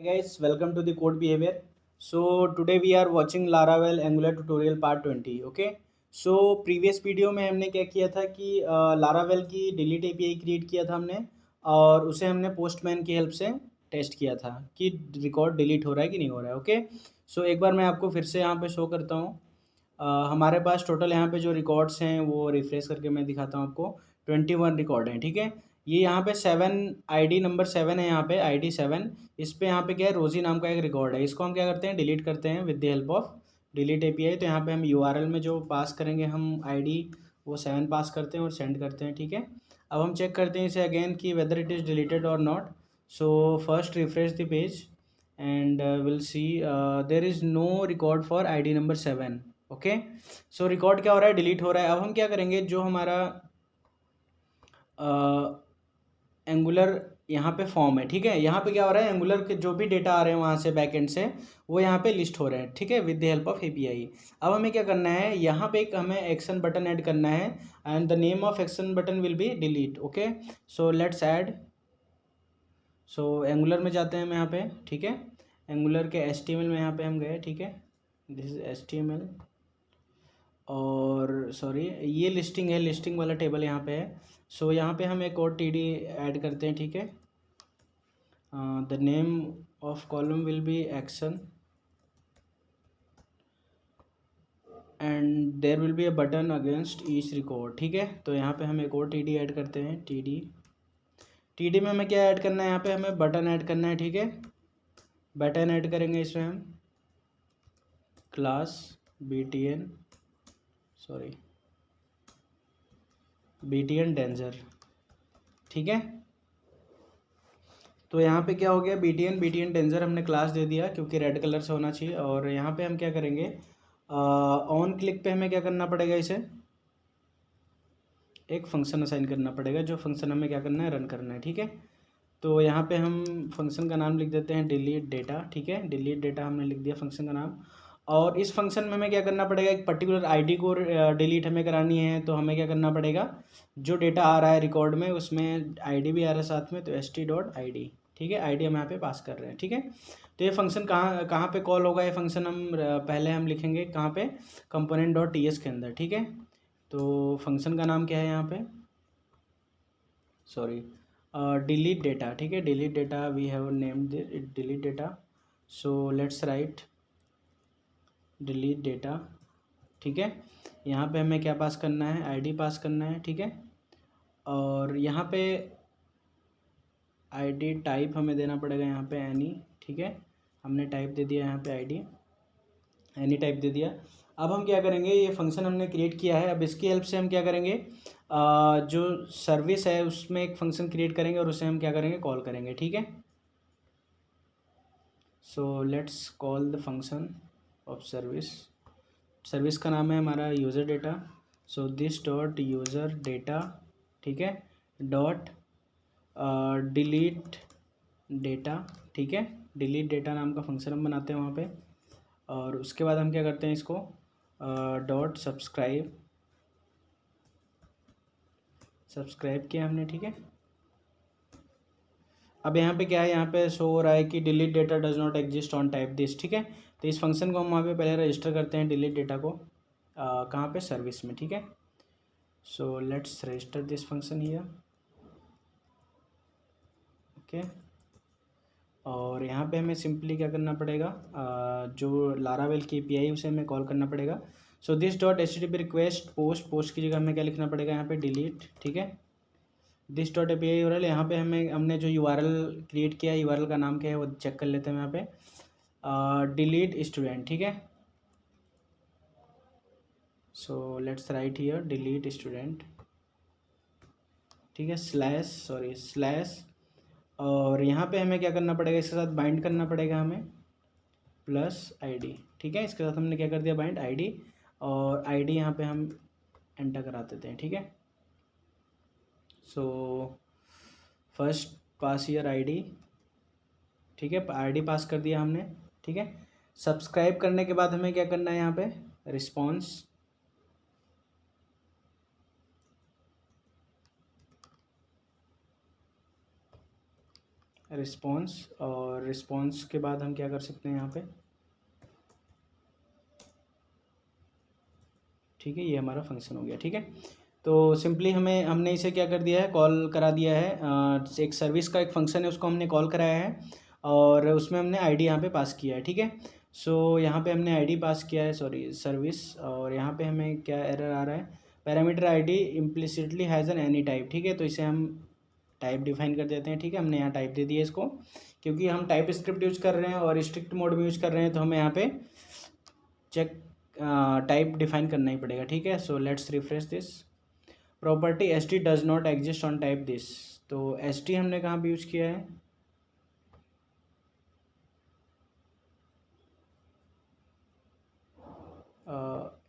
Guys, welcome to the code behavior. So today we are watching Laravel Angular tutorial part 20. Okay. So previous video में हमने क्या किया था कि Laravel की डिलीट एपीआई क्रिएट किया था हमने और उसे हमने पोस्टमैन की हेल्प से टेस्ट किया था कि रिकॉर्ड डिलीट हो रहा है कि नहीं हो रहा है. ओके. सो एक बार मैं आपको फिर से यहाँ पे शो करता हूँ. हमारे पास टोटल यहाँ पे जो रिकॉर्ड्स हैं वो रिफ्रेश करके मैं दिखाता हूँ आपको. 21 रिकॉर्ड हैं. ठीक है. ये यहाँ पे 7 आईडी नंबर 7 है. यहाँ पे आईडी 7. इस पे यहाँ पे क्या है, रोजी नाम का एक रिकॉर्ड है. इसको हम क्या करते हैं, डिलीट करते हैं with the help of delete API. तो यहाँ पे हम यूआरएल में जो पास करेंगे हम आईडी वो 7 पास करते हैं और सेंड करते हैं. ठीक है. अब हम चेक करते हैं इसे अगेन कि वेदर इट इज़ डिलीटेड और not. So first refresh the page and will see there is no record for ID number 7. Okay. So record क्या हो रहा है, डिलीट हो रहा है. अब हम क्या करेंगे, जो हमारा एंगुलर यहाँ पे फॉर्म है. ठीक है. यहाँ पे क्या हो रहा है, एंगुलर के जो भी डेटा आ रहे हैं वहाँ से बैकएंड से वो यहाँ पे लिस्ट हो रहे हैं. ठीक है, with the help of API. अब हमें क्या करना है, यहाँ पे एक हमें एक्शन बटन ऐड करना है and the name of action button will be delete. Okay. So let's add. So angular में जाते हैं हम यहाँ पे. ठीक है. एंगुलर के HTML में यहाँ पे हम गए. ठीक है. दिस इज HTML और सॉरी ये लिस्टिंग है, लिस्टिंग वाला टेबल यहाँ पे है. सो यहाँ पे हम एक और TD ऐड करते हैं. ठीक है. The name of column will be action and there will be a button against each record. ठीक है. तो यहाँ पे हम एक और TD ऐड करते हैं. TD में हमें क्या ऐड करना है, यहाँ पे हमें बटन ऐड करना है. ठीक है. बटन ऐड करेंगे इसमें हम क्लास BTN डेंजर. ठीक है. तो यहाँ पे क्या हो गया, BTN डेंजर हमने क्लास दे दिया क्योंकि रेड कलर से होना चाहिए. और यहाँ पे हम क्या करेंगे, ऑन क्लिक पे हमें क्या करना पड़ेगा, इसे एक फंक्शन असाइन करना पड़ेगा. जो फंक्शन हमें क्या करना है, रन करना है. ठीक है. तो यहाँ पे हम फंक्शन का नाम लिख देते हैं डिलीट डेटा. ठीक है. डिलीट डेटा हमने लिख दिया फंक्शन का नाम. और इस फंक्शन में हमें क्या करना पड़ेगा, एक पर्टिकुलर आईडी को डिलीट हमें करानी है. तो हमें क्या करना पड़ेगा, जो डेटा आ रहा है रिकॉर्ड में उसमें आईडी भी आ रहा है साथ में, तो st.id. ठीक है. आईडी हम यहाँ पे पास कर रहे हैं. ठीक है. तो ये फंक्शन कहाँ कहाँ पे कॉल होगा, ये फंक्शन हम पहले हम लिखेंगे कहाँ पे, component.ts के अंदर. ठीक है. तो फंक्शन का नाम क्या है यहाँ पे, सॉरी डिलीट डेटा. ठीक है. Delete data we have named it delete data. So let's write delete data. ठीक है. यहाँ पे हमें क्या पास करना है, आईडी पास करना है. ठीक है. और यहाँ पे आईडी टाइप हमें देना पड़ेगा यहाँ पे एनी. ठीक है. हमने टाइप दे दिया यहाँ पे आईडी, एनी टाइप दे दिया. अब हम क्या करेंगे, ये फंक्शन हमने क्रिएट किया है. अब इसकी हेल्प से हम क्या करेंगे, जो सर्विस है उसमें एक फंक्शन क्रिएट करेंगे और उसे हम क्या करेंगे, कॉल करेंगे. ठीक है. So let's call the function of service. Service का नाम है हमारा user data. So this dot user data. ठीक है. Dot delete data. ठीक है. डिलीट डेटा नाम का फंक्शन हम बनाते हैं वहाँ पे. और उसके बाद हम क्या करते हैं, इसको डॉट सब्सक्राइब किया हमने. ठीक है. अब यहाँ पे क्या है, यहाँ पे शो हो रहा है कि delete data does not exist on type this. ठीक है. तो इस फंक्शन को हम वहाँ पे पहले रजिस्टर करते हैं डिलीट डेटा को, कहाँ पे, सर्विस में. ठीक है. So let's resistor this function here. Okay. और यहाँ पे हमें सिंपली क्या करना पड़ेगा, जो लारावेल की API उसे हमें कॉल करना पड़ेगा. So this dot HTTP request post की जगह हमें क्या लिखना पड़ेगा, यहाँ पे डिलीट. ठीक है. This dot API URL. यहाँ पे हमने जो URL क्रिएट किया है, URL का नाम क्या है वो चेक कर लेते हैं यहाँ पे, डिलीट स्टूडेंट. ठीक है. So let's right here delete student. ठीक है. स्लैश. और यहाँ पे हमें क्या करना पड़ेगा, इसके साथ बाइंड करना पड़ेगा हमें प्लस ID. ठीक है. इसके साथ हमने क्या कर दिया, बाइंड ID. और ID यहाँ पे हम एंटर करा देते हैं. ठीक है. So first pass year ID. ठीक है. ID पास कर दिया हमने. ठीक है. सब्सक्राइब करने के बाद हमें क्या करना है, यहाँ पे रिस्पॉन्स. रिस्पॉन्स, और रिस्पॉन्स के बाद हम क्या कर सकते हैं यहाँ पे, ठीक है, ये हमारा फंक्शन हो गया। ठीक है, तो सिंपली हमने इसे क्या कर दिया है, कॉल करा दिया है। एक सर्विस का एक फंक्शन है, उसको हमने कॉल कराया है और उसमें हमने आईडी यहाँ पे पास किया है। ठीक है, सो यहाँ पे हमने आईडी पास किया है, सॉरी सर्विस, और यहाँ पे हमें क्या एरर आ रहा है, parameter ID implicitly has an any type. ठीक है, तो इसे हम टाइप डिफाइन कर देते हैं। ठीक है, हमने यहाँ टाइप दे दिया इसको, क्योंकि हम टाइप स्क्रिप्ट यूज कर रहे हैं और स्ट्रिक्ट मोड में यूज कर रहे हैं, तो हमें यहाँ पे चेक टाइप डिफाइन करना ही पड़ेगा। ठीक है, so let's refresh this. Property S T does not exist on type this, तो एस टी हमने कहाँ पे यूज़ किया है,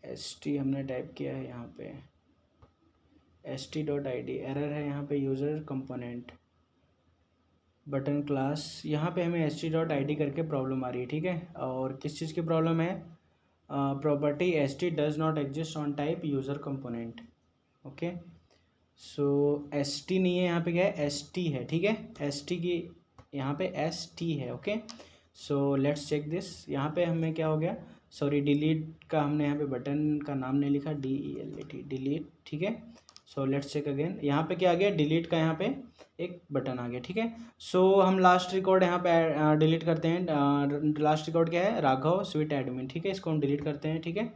एस टी हमने टाइप किया है यहाँ पे S T dot I D, error है यहाँ पे यूज़र कंपोनेंट बटन क्लास, यहाँ पे हमें S T dot I D करके प्रॉब्लम आ रही है। ठीक है, और किस चीज़ की प्रॉब्लम है, property S T does not exist on type user component. Okay, so S T नहीं है यहाँ पे, क्या है, एस टी है। ठीक है, एस टी की यहाँ पे एस टी है। Okay, so let's check this. यहाँ पे हमें क्या हो गया, सॉरी डिलीट का हमने यहाँ पे बटन का नाम नहीं लिखा, DELET डिलीट। ठीक है, सो लेट्स चेक अगेन, यहाँ पे क्या आ गया, डिलीट का यहाँ पे एक बटन आ गया। ठीक है, सो हम लास्ट रिकॉर्ड यहाँ पे डिलीट करते हैं। लास्ट रिकॉर्ड क्या है, राघव स्वीट एडमिन। ठीक है, इसको हम डिलीट करते हैं। ठीक है,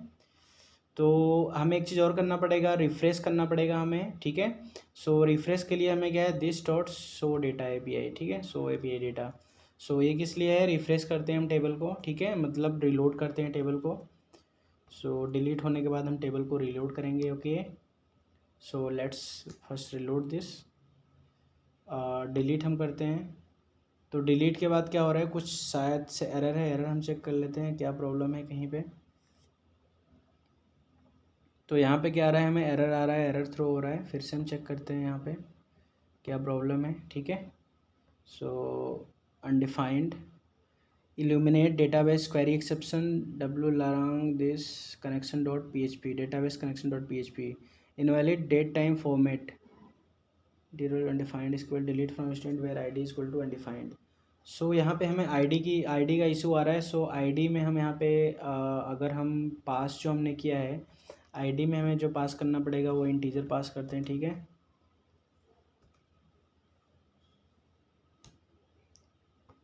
तो हमें एक चीज़ और करना पड़ेगा, रिफ्रेश करना पड़ेगा हमें। ठीक है, सो रिफ्रेश के लिए हमें क्या है, this dot show data API। ठीक है, शो API डेटा, सो ये किस लिए है, रिफ्रेश करते हैं हम टेबल को। ठीक है, मतलब रिलोड करते हैं टेबल को। सो डिलीट होने के बाद हम टेबल को रिलोड करेंगे। Okay, so let's first reload this, delete हम करते हैं। तो डिलीट के बाद क्या हो रहा है, कुछ शायद से एरर है, एरर हम चेक कर लेते हैं क्या प्रॉब्लम है कहीं पे। तो यहाँ पे क्या आ रहा है, हमें एरर आ रहा है, एरर थ्रो हो रहा है। फिर से हम चेक करते हैं यहाँ पे क्या प्रॉब्लम है। ठीक है, so undefined illuminate database query exception w this connection dot PHP, database connection dot PHP, invalid date time format, undefined equal delete from student where ID equal to undefined. So यहाँ पे हमें ID का issue आ रहा है। सो ID में हम यहाँ पे अगर हम पास जो हमने किया है, आईडी में हमें जो पास करना पड़ेगा वो इंटीजर पास करते हैं। ठीक है,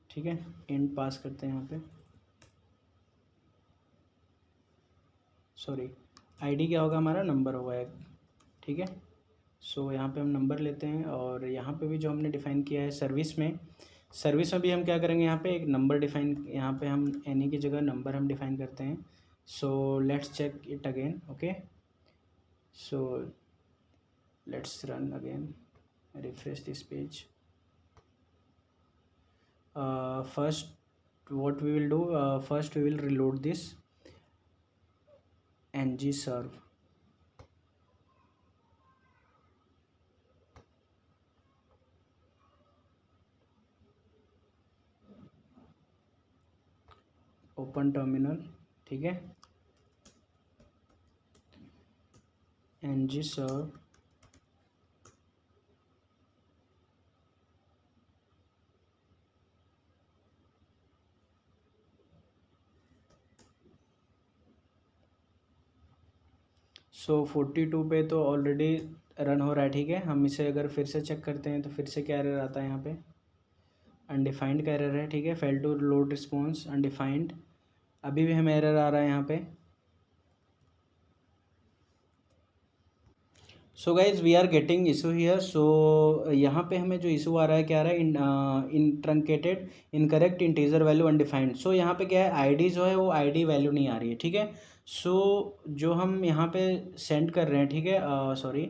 ठीक है, इंट पास करते हैं यहाँ पे, सॉरी आईडी क्या होगा, हमारा नंबर होगा एक। ठीक है, सो यहाँ पे हम नंबर लेते हैं, और यहाँ पे भी जो हमने डिफ़ाइन किया है सर्विस में भी हम क्या करेंगे, यहाँ पे एक नंबर डिफ़ाइन, यहाँ पे हम एनी की जगह नंबर हम डिफ़ाइन करते हैं। So let's check it again. Okay, so let's run again, refresh this page. First what we will do, first we will reload this ngserve, open terminal. ठीक है, ngserve, सो 42 पे तो ऑलरेडी रन हो रहा है। ठीक है, हम इसे अगर फिर से चेक करते हैं तो फिर से क्या एरर आता है, यहाँ पे अनडिफाइंड का एरर है। ठीक है, fail to load response undefined, अभी भी हमें एरर आ रहा है यहाँ पे। So guys we are getting issue here. So यहाँ पे हमें जो इशू आ रहा है, क्या आ रहा है, इन truncated incorrect integer value undefined. So यहाँ पे क्या है, आईडी जो है वो आईडी वैल्यू नहीं आ रही है। ठीक है, सो जो हम यहाँ पे सेंड कर रहे हैं, ठीक है, सॉरी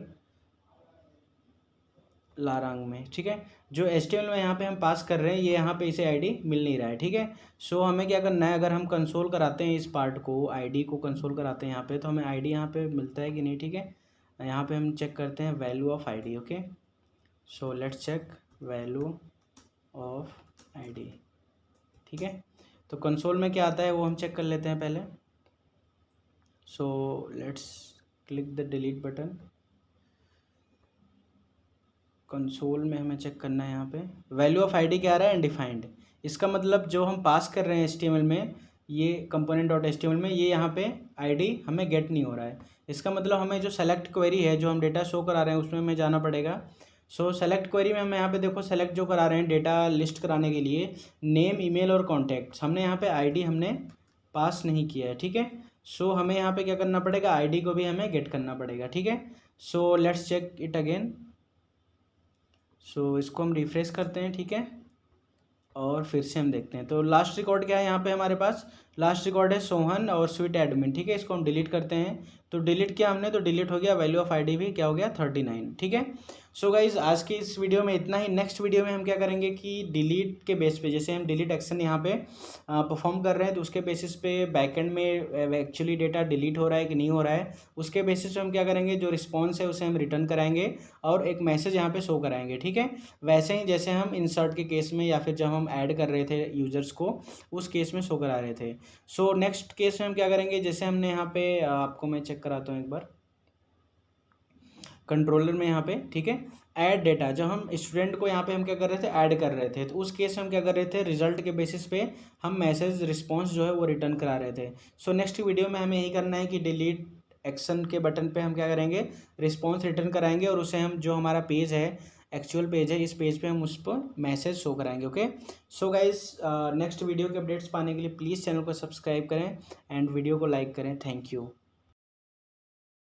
लारंग में, ठीक है, जो HTML में यहाँ पे हम पास कर रहे हैं, ये यहाँ पे इसे आईडी मिल नहीं रहा है। ठीक है, सो हमें क्या करना है, अगर हम कंसोल कराते हैं इस पार्ट को, आईडी को कंसोल कराते हैं यहाँ पे, तो हमें आईडी यहाँ पे मिलता है कि नहीं। ठीक है, यहाँ पे हम चेक करते हैं value of ID. Okay, so let's check value of ID. ठीक है, तो कंसोल में क्या आता है वो हम चेक कर लेते हैं पहले। So let's click the delete button. Console में हमें चेक करना है यहाँ पे वैल्यू ऑफ आईडी क्या आ रहा है अनडिफाइंड। इसका मतलब जो हम पास कर रहे हैं एचटीएमएल में, ये कंपोनेंट डॉट एचटीएमएल में, ये यहाँ पे आईडी हमें गेट नहीं हो रहा है। इसका मतलब हमें जो सेलेक्ट क्वेरी है, जो हम डेटा शो करा रहे हैं, उसमें हमें जाना पड़ेगा। सो सेलेक्ट क्वेरी में हम यहाँ पे देखो सेलेक्ट जो करा रहे हैं डेटा लिस्ट कराने के लिए, नेम, ईमेल और कॉन्टैक्ट्स, हमने यहाँ पे आईडी हमने पास नहीं किया है, ठीक है। सो हमें यहाँ पे क्या करना पड़ेगा, आईडी को भी हमें गेट करना पड़ेगा, ठीक है। So let's check it again. So इसको हम रिफ्रेश करते हैं, ठीक है, और फिर से हम देखते हैं। तो लास्ट रिकॉर्ड क्या है यहाँ पे हमारे पास, लास्ट रिकॉर्ड है सोहन और स्वीट एडमिन, ठीक है। इसको हम डिलीट करते हैं। तो डिलीट किया हमने, तो डिलीट हो गया, वैल्यू ऑफ आईडी भी क्या हो गया 39, ठीक है। सो गाइज आज की इस वीडियो में इतना ही। नेक्स्ट वीडियो में हम क्या करेंगे कि डिलीट के बेस पे, जैसे हम डिलीट एक्शन यहाँ पे परफॉर्म कर रहे हैं, तो उसके बेसिस पे बैकएंड में एक्चुअली डेटा डिलीट हो रहा है कि नहीं हो रहा है, उसके बेसिस पे हम क्या करेंगे, जो रिस्पॉन्स है उसे हम रिटर्न कराएंगे और एक मैसेज यहाँ पे शो कराएंगे, ठीक है। वैसे ही जैसे हम इंसर्ट के केस में या फिर जब हम ऐड कर रहे थे यूजर्स को, उस केस में शो करा रहे थे। सो नेक्स्ट केस में हम क्या करेंगे, जैसे हमने यहाँ पे आपको मैं चेक कराता हूँ एक बार कंट्रोलर में यहाँ पे, ठीक है, ऐड डेटा, जब हम स्टूडेंट को यहाँ पे हम क्या कर रहे थे, ऐड कर रहे थे, तो उस केस में हम क्या कर रहे थे, रिजल्ट के बेसिस पे हम मैसेज रिस्पॉन्स जो है वो रिटर्न करा रहे थे। सो नेक्स्ट वीडियो में हमें यही करना है कि डिलीट एक्शन के बटन पे हम क्या करेंगे, रिस्पॉन्स रिटर्न कराएंगे और उसे हम जो हमारा पेज है, एक्चुअल पेज है, इस पेज पे हम उस पर मैसेज शो कराएंगे, okay. So guys next video के अपडेट्स पाने के लिए प्लीज़ चैनल को सब्सक्राइब करें एंड वीडियो को लाइक करें। Thank you.